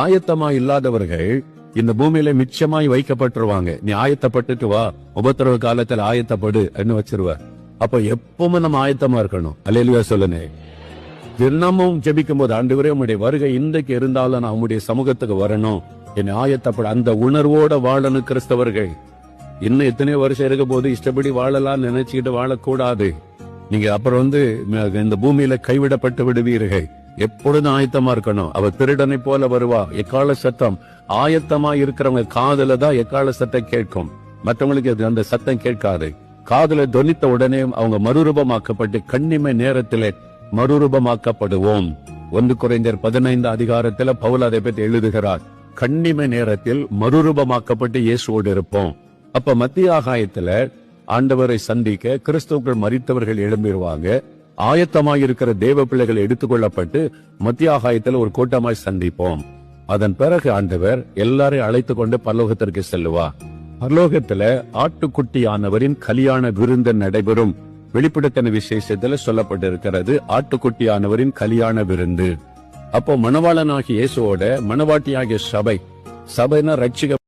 ஆயத்தமா இல்லாதவர்கள் இந்த பூமியில மிச்சமாய் வைக்கப்பட்டுருவாங்க. நீ ஆயத்தப்பட்டுட்டு வா, உபத்திரவ காலத்துல ஆயத்தப்படு வச்சிருவ. அப்ப எப்பவுமே நம்ம ஆயத்தமா இருக்கணும். அல்லேலூயா சொல்லுங்க. தினமும் ஜெபிக்கும் போது, ஆண்டவரே உம்முடைய வருகை இன்றைக்கு இருந்தாலும் நான் உம்முடைய சமூகத்துக்கு வரணும், என்னை ஆயத்தப்பட, அந்த உணர்வோட வாழணும். கிறிஸ்தவர்கள் இன்னும் எத்தனையோ வருஷம் இருக்க போது இஷ்டப்படி வாழலாம் நினைச்சுக்கிட்டு வாழக்கூடாது. நீங்க அப்புறம் இந்த பூமியில கைவிடப்பட்டு விடுவீர்கள். எப்பொழுதும் ஆயத்தமா இருக்கணும். அவர் திருடனை போல வருவா. எக்கால சத்தம் ஆயத்தமா இருக்கிறவங்க காதுல தான் எக்கால சத்தம் கேட்கும். மற்றவங்களுக்கு அந்த சத்தம் கேட்காது. காதுல தொனித்த உடனே அவங்க மறுரூபமாக்கப்பட்டு கண்ணிமை நேரத்திலே மறுரூபமாக்கப்படுவோம். 1 கொரிந்தியர் 15 அதிகாரத்துல பவுல் அதை பற்றி எழுதுகிறார். கண்ணிமை நேரத்தில் மறுரூபமாக்கப்பட்டு இயேசுவோடு இருப்போம். அப்ப மத்திய ஆகாயத்துல ஆண்டவரை சந்திக்க கிறிஸ்துவுக்குள் மரித்தவர்கள் எழும்பிடுவாங்க. ஆயத்தமாயிருக்கிற தேவ பிள்ளைகள் எடுத்துக்கொள்ளப்பட்டு மத்திய ஆகாயத்துல ஒரு கூட்டமாய் சந்திப்போம். அதன் பிறகு ஆண்டவர் எல்லாரையும் அழைத்து கொண்டு பரலோகத்திற்கு செல்லுவா. பரலோகத்துல ஆட்டுக்குட்டியானவரின் கல்யாண விருந்து நடைபெறும். வெளிப்படுத்தின விசேஷத்துல சொல்லப்பட்டிருக்கிறது ஆட்டுக்குட்டியானவரின் கல்யாண விருந்து. அப்போ மணவாளனாகிய இயேசுவோட மணவாட்டியாகிய சபைனா ரட்சிக்க